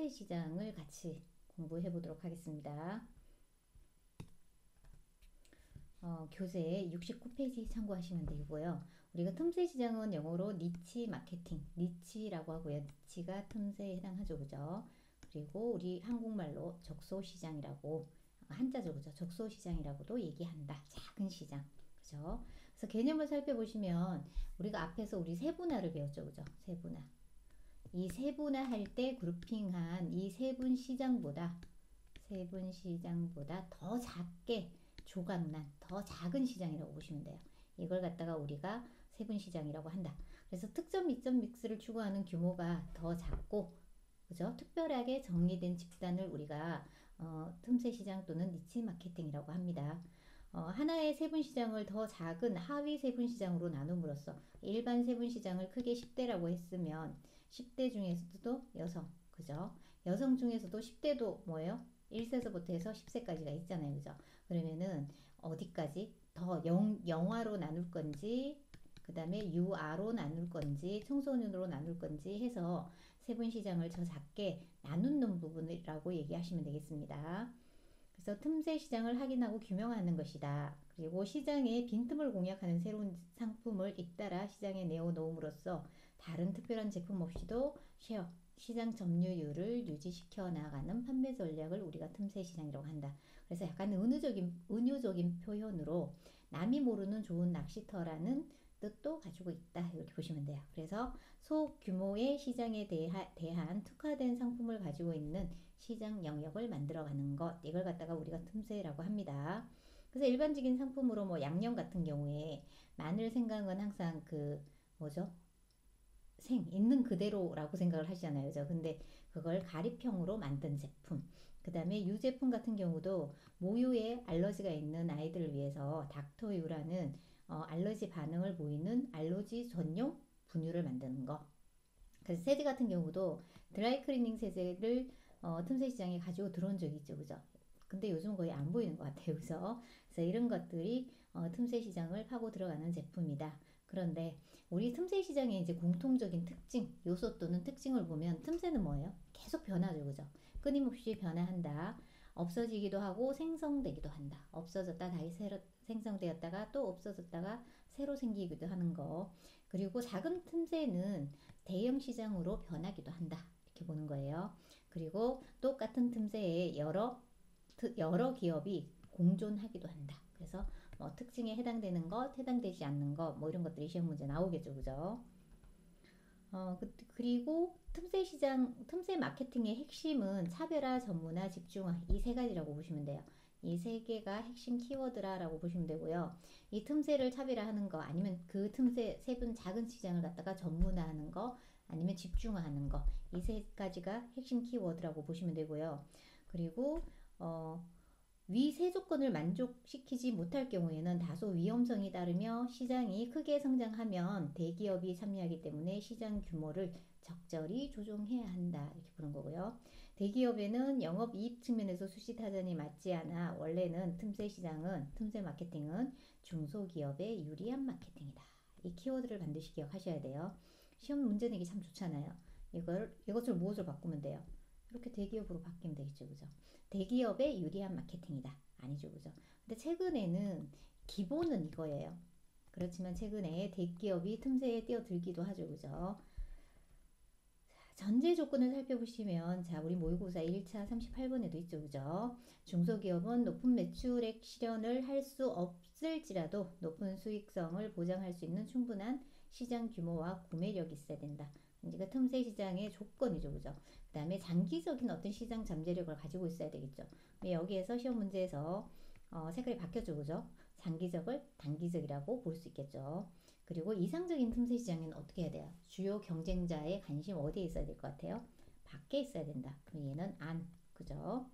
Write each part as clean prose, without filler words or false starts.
틈새 시장을 같이 공부해 보도록 하겠습니다. 교재 69페이지 참고하시면 되고요. 우리가 틈새 시장은 영어로 니치 마케팅, 니치라고 하고요. 니치가 틈새에 해당하죠, 그죠? 그리고 우리 한국말로 적소 시장이라고 한자죠, 그죠? 적소 시장이라고도 얘기한다. 작은 시장, 그죠? 그래서 개념을 살펴보시면 우리가 앞에서 우리 세분화를 배웠죠, 그죠? 세분화. 이 세분화할 때 그룹핑한 이 세분 시장보다 더 작게 조각난 더 작은 시장이라고 보시면 돼요. 이걸 갖다가 우리가 세분시장이라고 한다. 그래서 특정 미점 믹스를 추구하는 규모가 더 작고, 그죠? 특별하게 정리된 집단을 우리가 틈새 시장 또는 니치 마케팅이라고 합니다. 하나의 세분시장을 더 작은 하위 세분시장으로 나눔으로써 일반 세분시장을 크게 10대라고 했으면 10대 중에서도 여성, 그죠? 여성 중에서도 10대도 뭐예요? 1세서부터 해서 10세까지가 있잖아요, 그죠? 그러면은 어디까지 더 영아로 나눌 건지, 그 다음에 유아로 나눌 건지, 청소년으로 나눌 건지 해서 세분시장을 더 작게 나누는 부분이라고 얘기하시면 되겠습니다. 그래서 틈새 시장을 확인하고 규명하는 것이다. 그리고 시장에 빈틈을 공략하는 새로운 상품을 잇따라 시장에 내어놓음으로써 다른 특별한 제품 없이도 시장 점유율을 유지시켜 나가는 판매 전략을 우리가 틈새 시장이라고 한다. 그래서 약간 은유적인 표현으로 남이 모르는 좋은 낚시터라는 뜻도 가지고 있다. 이렇게 보시면 돼요. 그래서 소규모의 시장에 대한 특화된 상품을 가지고 있는 시장 영역을 만들어가는 것, 이걸 갖다가 우리가 틈새라고 합니다. 그래서 일반적인 상품으로 뭐 양념 같은 경우에 마늘, 생강은 항상 그 뭐죠? 있는 그대로라고 생각을 하시잖아요. 그죠? 근데 그걸 가립형으로 만든 제품. 그 다음에 유제품 같은 경우도 모유에 알러지가 있는 아이들을 위해서 닥터유라는 알러지 반응을 보이는 알러지 전용 분유를 만드는 거. 그래서 세제 같은 경우도 드라이 클리닝 세제를 틈새 시장에 가지고 들어온 적이 있죠, 그죠? 근데 요즘 거의 안 보이는 것 같아요, 그죠? 그래서 이런 것들이 틈새 시장을 파고 들어가는 제품이다. 그런데 우리 틈새 시장의 이제 공통적인 특징, 요소 또는 특징을 보면 틈새는 뭐예요? 계속 변하죠, 그죠? 끊임없이 변화한다. 없어지기도 하고 생성되기도 한다. 없어졌다 다시 새로 생성되었다가 또 없어졌다가 새로 생기기도 하는 거. 그리고 작은 틈새는 대형 시장으로 변하기도 한다. 이렇게 보는 거예요. 그리고 똑같은 틈새에 여러 기업이 공존하기도 한다. 그래서 뭐 특징에 해당되는 것, 해당되지 않는 것, 뭐 이런 것들이 시험 문제 나오겠죠, 그죠? 그리고 틈새 마케팅의 핵심은 차별화, 전문화, 집중화 이 세 가지라고 보시면 돼요. 이 세 개가 핵심 키워드라고 보시면 되고요. 이 틈새를 차별화하는 거 아니면 그 틈새 세분 작은 시장을 갖다가 전문화하는 거 아니면 집중화하는 거 이 세 가지가 핵심 키워드라고 보시면 되고요. 그리고 위 세 조건을 만족시키지 못할 경우에는 다소 위험성이 따르며 시장이 크게 성장하면 대기업이 참여하기 때문에 시장 규모를 적절히 조정해야 한다. 이렇게 보는 거고요. 대기업에는 영업이익 측면에서 수시타산이 맞지 않아 원래는 틈새 마케팅은 중소기업에 유리한 마케팅이다. 이 키워드를 반드시 기억하셔야 돼요. 시험 문제 내기 참 좋잖아요. 이것을 무엇으로 바꾸면 돼요? 이렇게 대기업으로 바뀌면 되겠죠, 그죠? 대기업에 유리한 마케팅이다. 아니죠, 그죠? 근데 최근에는 기본은 이거예요. 그렇지만 최근에 대기업이 틈새에 뛰어들기도 하죠, 그죠? 전제 조건을 살펴보시면 자 우리 모의고사 1차 38번에도 있죠, 그죠? 중소기업은 높은 매출액 실현을 할 수 없을지라도 높은 수익성을 보장할 수 있는 충분한 시장 규모와 구매력이 있어야 된다. 이제 틈새 시장의 조건이죠, 그죠? 그 다음에 장기적인 어떤 시장 잠재력을 가지고 있어야 되겠죠. 여기에서 시험 문제에서 색깔이 바뀌었죠, 그죠? 장기적을 단기적이라고 볼 수 있겠죠. 그리고 이상적인 틈새 시장에는 어떻게 해야 돼요? 주요 경쟁자의 관심 어디에 있어야 될 것 같아요? 밖에 있어야 된다. 그럼 얘는 안, 그죠?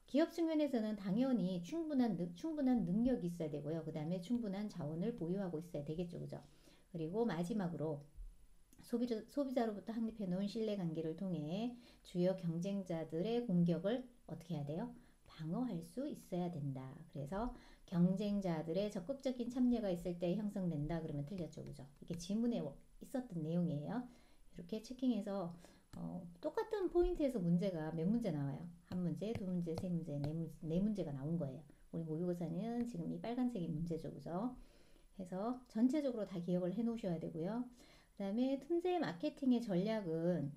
기업 측면에서는 당연히 충분한 능력이 있어야 되고요. 그 다음에 충분한 자원을 보유하고 있어야 되겠죠, 그죠? 그리고 마지막으로 소비자로부터 확립해 놓은 신뢰관계를 통해 주요 경쟁자들의 공격을 어떻게 해야 돼요? 방어할 수 있어야 된다. 그래서 경쟁자들의 적극적인 참여가 있을 때 형성된다. 그러면 틀렸죠, 그죠? 이게 지문에 있었던 내용이에요. 이렇게 체킹해서 똑같은 포인트에서 문제가 몇 문제 나와요. 한 문제, 두 문제, 세 문제, 네 문제가 나온 거예요. 우리 모의고사는 지금 이 빨간색이 문제죠, 그죠? 해서 전체적으로 다 기억을 해 놓으셔야 되고요. 그 다음에 틈새 마케팅의 전략은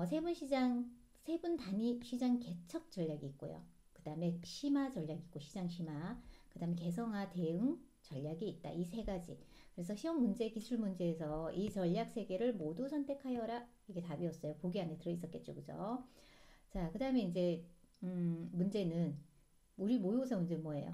세분 시장, 세분 단위 시장 개척 전략이 있고요. 그 다음에 심화 전략이 있고, 시장 심화. 그 다음에 개성화 대응 전략이 있다. 이 세 가지. 그래서 시험 문제, 기출 문제에서 이 전략 세 개를 모두 선택하여라. 이게 답이었어요. 보기 안에 들어있었겠죠, 그죠? 자, 그 다음에 이제 문제는 우리 모의고사 문제 뭐예요?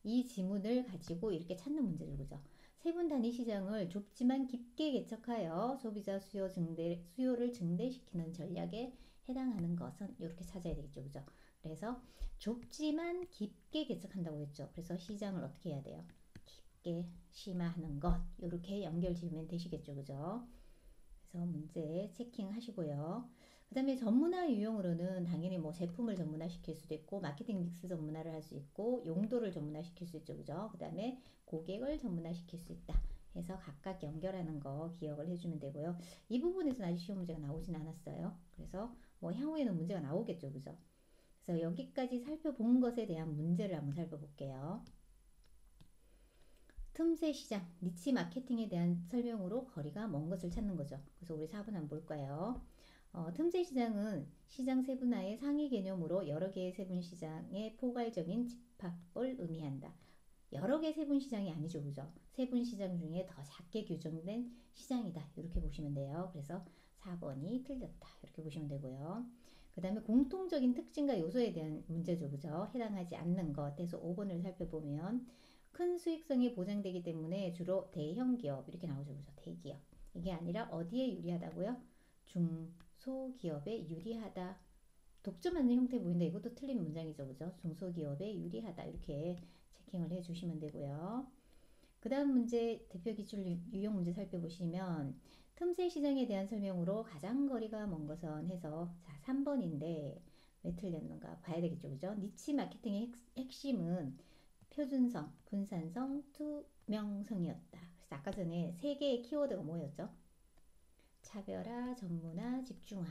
이 지문을 가지고 이렇게 찾는 문제죠, 그죠? 세분 단위 시장을 좁지만 깊게 개척하여 소비자 수요를 증대시키는 전략에 해당하는 것은 이렇게 찾아야 되겠죠, 그죠? 그래서 좁지만 깊게 개척한다고 했죠. 그래서 시장을 어떻게 해야 돼요? 깊게 심화하는 것, 이렇게 연결 지으면 되시겠죠, 그죠? 그래서 문제 체킹하시고요. 그 다음에 전문화 유형으로는 당연히 뭐 제품을 전문화시킬 수도 있고 마케팅 믹스 전문화를 할 수 있고 용도를 전문화시킬 수 있죠, 그죠? 그 다음에 고객을 전문화시킬 수 있다 해서 각각 연결하는 거 기억을 해주면 되고요. 이 부분에서는 아직 시험 문제가 나오진 않았어요. 그래서 뭐 향후에는 문제가 나오겠죠, 그죠? 그래서 여기까지 살펴본 것에 대한 문제를 한번 살펴볼게요. 틈새 시장, 니치 마케팅에 대한 설명으로 거리가 먼 것을 찾는 거죠. 그래서 우리 4분 한번 볼까요? 틈새 시장은 시장 세분화의 상위 개념으로 여러 개의 세분 시장의 포괄적인 집합을 의미한다. 여러 개 세분 시장이 아니죠, 그죠? 세분 시장 중에 더 작게 규정된 시장이다. 이렇게 보시면 돼요. 그래서 4번이 틀렸다. 이렇게 보시면 되고요. 그 다음에 공통적인 특징과 요소에 대한 문제죠, 그죠? 해당하지 않는 것. 해서 5번을 살펴보면 큰 수익성이 보장되기 때문에 주로 대형 기업 이렇게 나오죠, 그죠? 대기업. 이게 아니라 어디에 유리하다고요? 중소기업에 유리하다. 독점하는 형태 보인다. 이것도 틀린 문장이죠, 그죠? 중소기업에 유리하다. 이렇게 체킹을 해주시면 되고요. 그 다음 문제 대표 기출 유형 문제 살펴보시면 틈새 시장에 대한 설명으로 가장 거리가 먼 것은 해서 자 3번인데 왜 틀렸는가 봐야 되겠죠, 그죠? 니치 마케팅의 핵심은 표준성, 분산성, 투명성이었다. 그래서 아까 전에 세 개의 키워드가 뭐였죠? 차별화, 전문화, 집중화.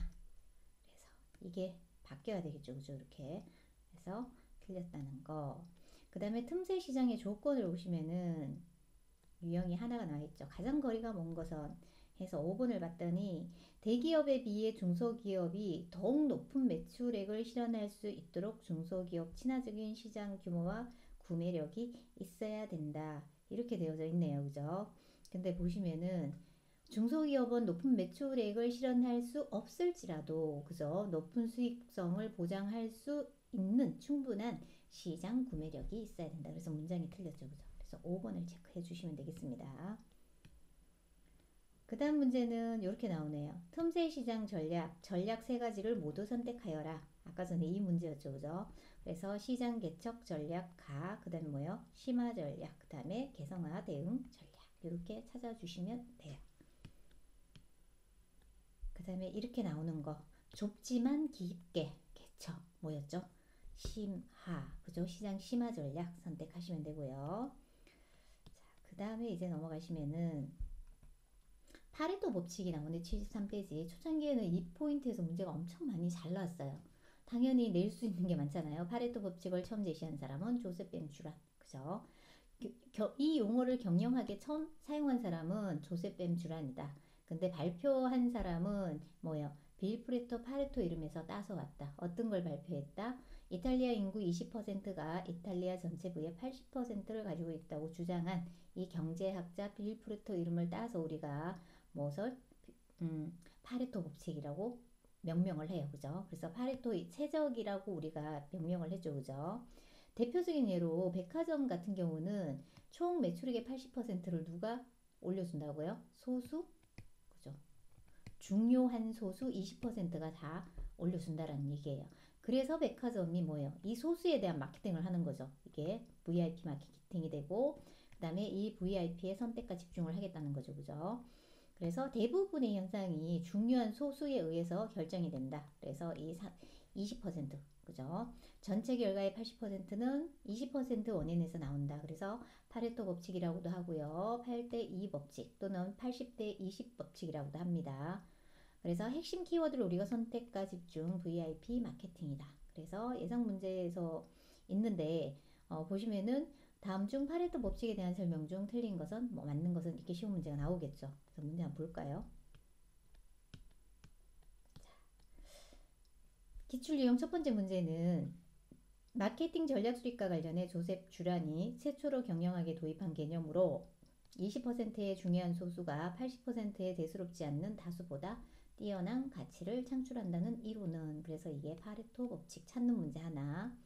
그래서 이게 바뀌어야 되겠죠, 그죠? 이렇게 그래서 틀렸다는 거. 그 다음에 틈새 시장의 조건을 보시면은 유형이 하나가 나와있죠. 가장 거리가 먼 것은 해서 5번을 봤더니 대기업에 비해 중소기업이 더욱 높은 매출액을 실현할 수 있도록 중소기업 친화적인 시장 규모와 구매력이 있어야 된다. 이렇게 되어져 있네요. 그죠? 근데 보시면은 중소기업은 높은 매출액을 실현할 수 없을지라도 그죠? 높은 수익성을 보장할 수 있는 충분한 시장 구매력이 있어야 된다. 그래서 문장이 틀렸죠. 그죠? 그래서 5번을 체크해 주시면 되겠습니다. 그 다음 문제는 이렇게 나오네요. 틈새 시장 전략 세 가지를 모두 선택하여라. 아까 전에 이 문제였죠, 그죠? 그래서 시장 개척 전략 그 다음에 뭐요? 심화 전략, 그 다음에 개성화 대응 전략 이렇게 찾아주시면 돼요. 그 다음에 이렇게 나오는 거 좁지만 깊게 개척 뭐였죠? 심화, 그죠? 시장 심화 전략 선택하시면 되고요. 자, 그 다음에 이제 넘어가시면은 파레토 법칙이 나오는데 73페이지 초창기에는 이 포인트에서 문제가 엄청 많이 잘 나왔어요. 당연히 낼 수 있는 게 많잖아요. 파레토 법칙을 처음 제시한 사람은 조셉 뱀주란, 그죠? 이 용어를 경영학에 처음 사용한 사람은 조셉 뱀주란이다. 근데 발표한 사람은 뭐예요? 빌프레토 파레토 이름에서 따서 왔다. 어떤 걸 발표했다? 이탈리아 인구 20%가 이탈리아 전체 부의 80%를 가지고 있다고 주장한 이 경제학자 빌프레토 이름을 따서 우리가 무엇을 파레토 법칙이라고 명명을 해요. 그죠? 그래서 파레토 최적이라고 우리가 명명을 했죠. 그죠? 대표적인 예로 백화점 같은 경우는 총 매출액의 80%를 누가 올려준다고요? 소수? 그죠? 중요한 소수 20%가 다 올려준다라는 얘기예요. 그래서 백화점이 뭐예요? 이 소수에 대한 마케팅을 하는 거죠. 이게 VIP 마케팅이 되고 그 다음에 이 VIP의 선택과 집중을 하겠다는 거죠. 그죠? 그래서 대부분의 현상이 중요한 소수에 의해서 결정이 된다. 그래서 이 20% 그죠? 전체 결과의 80%는 20% 원인에서 나온다. 그래서 파레토 법칙이라고도 하고요. 8대 2 법칙 또는 80대 20 법칙이라고도 합니다. 그래서 핵심 키워드를 우리가 선택과 집중 VIP 마케팅이다. 그래서 예상 문제에서 있는데 보시면은 다음 중 파레토 법칙에 대한 설명 중 틀린 것은 뭐 맞는 것은 이렇게 쉬운 문제가 나오겠죠. 그래서 문제 한번 볼까요? 기출 유형 첫 번째 문제는 마케팅 전략 수립과 관련해 조셉 주란이 최초로 경영학에 도입한 개념으로 20%의 중요한 소수가 80%의 대수롭지 않는 다수보다 뛰어난 가치를 창출한다는 이론은, 그래서 이게 파레토 법칙 찾는 문제 하나.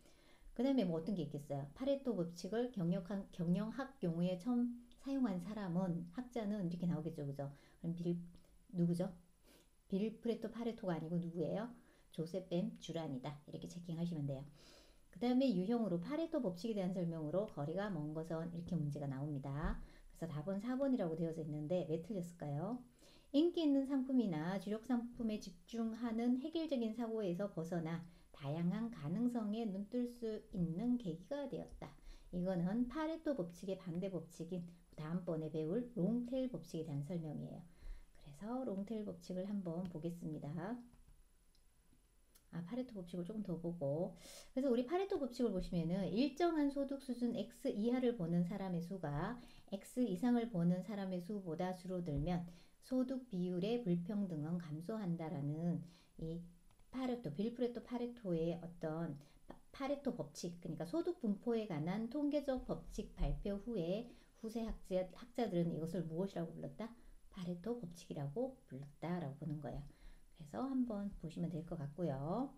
그 다음에 뭐 어떤 게 있겠어요? 파레토 법칙을 경영학 용어에 처음 사용한 사람은, 학자는 이렇게 나오겠죠. 그죠? 그럼 누구죠? 빌 프레토 파레토가 아니고 누구예요? 조셉 뱀 주란이다. 이렇게 체킹하시면 돼요. 그 다음에 유형으로 파레토 법칙에 대한 설명으로 거리가 먼 것은, 이렇게 문제가 나옵니다. 그래서 답은 4번이라고 되어져 있는데 왜 틀렸을까요? 인기 있는 상품이나 주력 상품에 집중하는 획일적인 사고에서 벗어나 다양한 가능성에 눈뜰 수 있는 계기가 되었다. 이거는 파레토 법칙의 반대 법칙인 다음번에 배울 롱테일 법칙에 대한 설명이에요. 그래서 롱테일 법칙을 한번 보겠습니다. 파레토 법칙을 조금 더 보고, 그래서 우리 파레토 법칙을 보시면은 일정한 소득 수준 X 이하를 버는 사람의 수가 X 이상을 버는 사람의 수보다 줄어들면 소득 비율의 불평등은 감소한다라는 이 빌프레토 파레토의 어떤 파레토 법칙, 그러니까 소득 분포에 관한 통계적 법칙 발표 후에 후세 학자들은 이것을 무엇이라고 불렀다? 파레토 법칙이라고 불렀다라고 보는 거예요. 그래서 한번 보시면 될 것 같고요.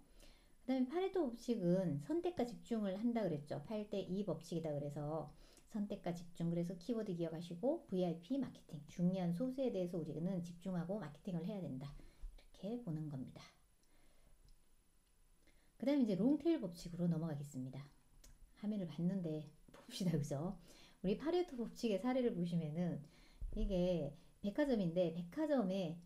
그 다음에 파레토 법칙은 선택과 집중을 한다 그랬죠. 8대2 법칙이다 그래서 선택과 집중, 그래서 키워드 기억하시고 VIP 마케팅, 중요한 소수에 대해서 우리는 집중하고 마케팅을 해야 된다. 이렇게 보는 겁니다. 그 다음에 이제 롱테일 법칙으로 넘어가겠습니다. 화면을 봤는데 봅시다. 그죠? 우리 파레토 법칙의 사례를 보시면은 이게 백화점인데 백화점의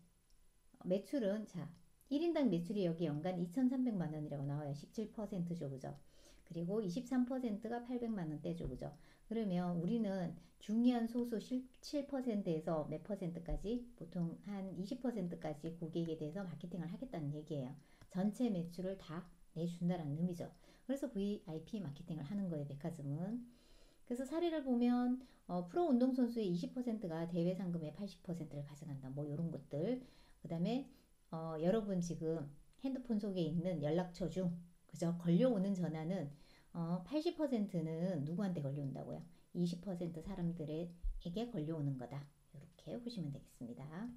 매출은, 자, 1인당 매출이 여기 연간 2,300만 원이라고 나와요. 17%죠. 그죠? 그리고 23%가 800만 원대죠. 그죠? 그러면 우리는 중요한 소수 7%에서 몇 퍼센트까지, 보통 한 20%까지 고객에 대해서 마케팅을 하겠다는 얘기예요. 전체 매출을 다 내준다라는 의미죠. 그래서 VIP 마케팅을 하는 거예요. 백화점은. 그래서 사례를 보면 프로 운동선수의 20%가 대회 상금의 80%를 가져간다. 뭐 이런 것들. 그 다음에 여러분 지금 핸드폰 속에 있는 연락처 중, 그죠? 걸려오는 전화는 80%는 누구한테 걸려온다고요? 20% 사람들에게 걸려오는 거다. 이렇게 보시면 되겠습니다.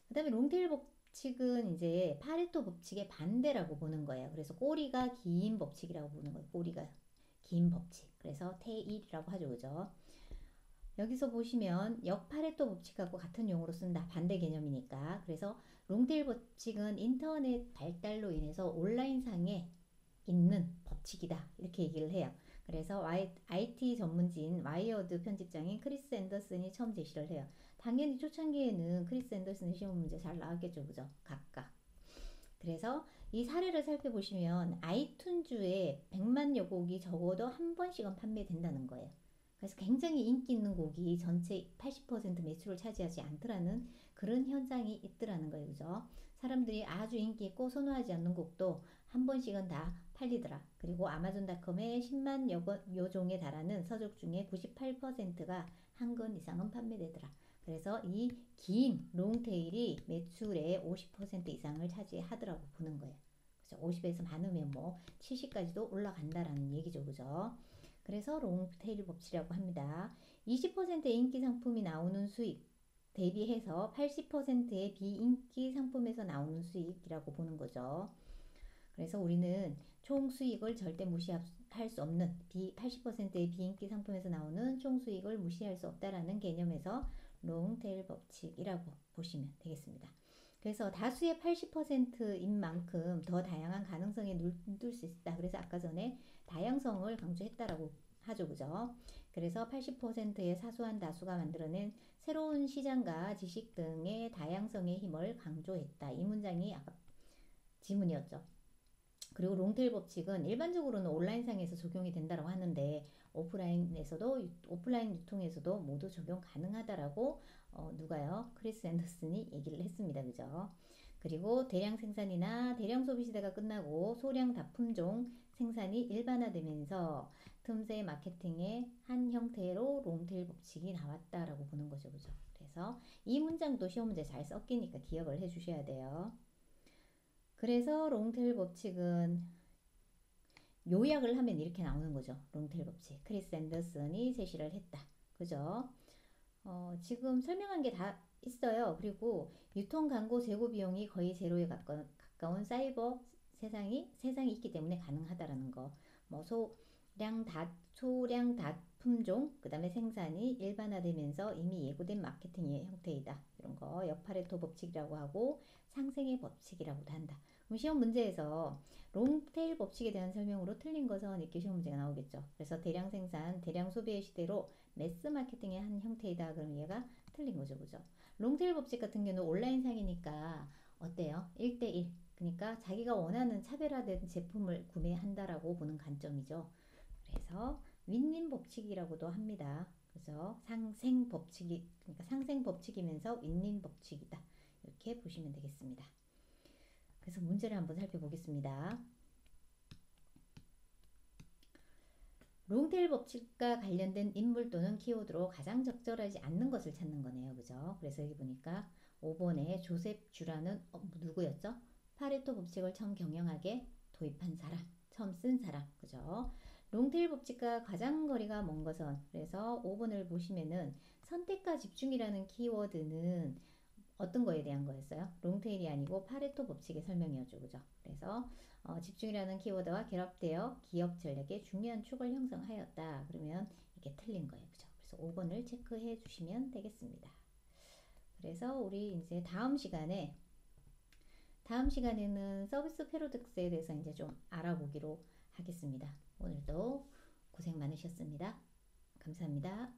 그 다음에 롱테일 법칙은 이제 파레토 법칙의 반대라고 보는 거예요. 그래서 꼬리가 긴 법칙이라고 보는 거예요. 꼬리가 긴 법칙. 그래서 테일이라고 하죠. 그죠? 여기서 보시면 역파레토 법칙하고 같은 용어로 쓴다. 반대 개념이니까. 그래서 롱테일 법칙은 인터넷 발달로 인해서 온라인상에 있는 법칙이다. 이렇게 얘기를 해요. 그래서 IT 전문지인 와이어드 편집장인 크리스 앤더슨이 처음 제시를 해요. 당연히 초창기에는 크리스 앤더슨의 시험 문제 잘 나왔겠죠. 그죠? 각각. 그래서 이 사례를 살펴보시면 아이튠즈에 100만여 곡이 적어도 한 번씩은 판매된다는 거예요. 그래서 굉장히 인기 있는 곡이 전체 80% 매출을 차지하지 않더라는 그런 현상이 있더라는 거예요. 그죠? 사람들이 아주 인기 있고 선호하지 않는 곡도 한 번씩은 다 팔리더라. 그리고 아마존닷컴에 10만여 종에 달하는 서적 중에 98%가 한 권 이상은 판매되더라. 그래서 이 긴 롱테일이 매출의 50% 이상을 차지하더라고 보는 거예요. 그죠? 50에서 많으면 뭐 70까지도 올라간다라는 얘기죠. 그죠? 그래서 롱테일 법칙이라고 합니다. 20%의 인기 상품이 나오는 수익 대비해서 80%의 비인기 상품에서 나오는 수익이라고 보는 거죠. 그래서 우리는 총 수익을 절대 무시할 수 없는 80%의 비인기 상품에서 나오는 총 수익을 무시할 수 없다라는 개념에서 롱테일 법칙이라고 보시면 되겠습니다. 그래서 다수의 80%인 만큼 더 다양한 가능성에 눈뜰 수 있다. 그래서 아까 전에 다양성을 강조했다라고 하죠. 그죠? 그래서 80%의 사소한 다수가 만들어낸 새로운 시장과 지식 등의 다양성의 힘을 강조했다. 이 문장이 아까 지문이었죠. 그리고 롱테일 법칙은 일반적으로는 온라인상에서 적용이 된다고 하는데 오프라인 유통에서도 모두 적용 가능하다라고 누가요? 크리스 앤더슨이 얘기를 했습니다. 그죠? 그리고 대량 생산이나 대량 소비 시대가 끝나고 소량 다품종 생산이 일반화되면서 틈새 마케팅의 한 형태로 롱테일 법칙이 나왔다라고 보는 거죠. 그죠? 그래서 이 문장도 시험 문제 잘 섞이니까 기억을 해 주셔야 돼요. 그래서 롱테일 법칙은 요약을 하면 이렇게 나오는 거죠. 롱테일 법칙. 크리스 앤더슨이 제시를 했다. 그죠? 지금 설명한 게 다 있어요. 그리고 유통 광고 재고 비용이 거의 제로에 가까운 사이버 세상이 있기 때문에 가능하다라는 거. 뭐 소량 다품종, 그 다음에 생산이 일반화되면서 이미 예고된 마케팅의 형태이다. 이런 거 역파레토 법칙이라고 하고 상생의 법칙이라고도 한다. 그럼 시험 문제에서 롱테일 법칙에 대한 설명으로 틀린 것은 이렇게 시험 문제가 나오겠죠. 그래서 대량 생산, 대량 소비의 시대로 매스 마케팅의 한 형태이다. 그럼 얘가 틀린 거죠. 그죠? 롱테일 법칙 같은 경우는 온라인상이니까 어때요? 1대1. 그러니까 자기가 원하는 차별화된 제품을 구매한다라고 보는 관점이죠. 그래서 윈윈 법칙이라고도 합니다. 그래서 상생 법칙이 그러니까 상생 법칙이면서 윈윈 법칙이다. 이렇게 보시면 되겠습니다. 그래서 문제를 한번 살펴보겠습니다. 롱테일 법칙과 관련된 인물 또는 키워드로 가장 적절하지 않는 것을 찾는 거네요. 그죠? 그래서 여기 보니까 5번에 조셉 쥬라는 누구였죠? 파레토 법칙을 처음 경영하게 도입한 사람, 처음 쓴 사람. 그죠? 롱테일 법칙과 가장 거리가 먼 것은 그래서 5번을 보시면은 선택과 집중이라는 키워드는 어떤 거에 대한 거였어요? 롱테일이 아니고 파레토 법칙의 설명이었죠. 그죠? 그래서 집중이라는 키워드와 결합되어 기업 전략에 중요한 축을 형성하였다. 그러면 이게 틀린 거예요. 그죠? 그래서 5번을 체크해 주시면 되겠습니다. 그래서 우리 이제 다음 시간에는 서비스 패러독스에 대해서 이제 좀 알아보기로 하겠습니다. 오늘도 고생 많으셨습니다. 감사합니다.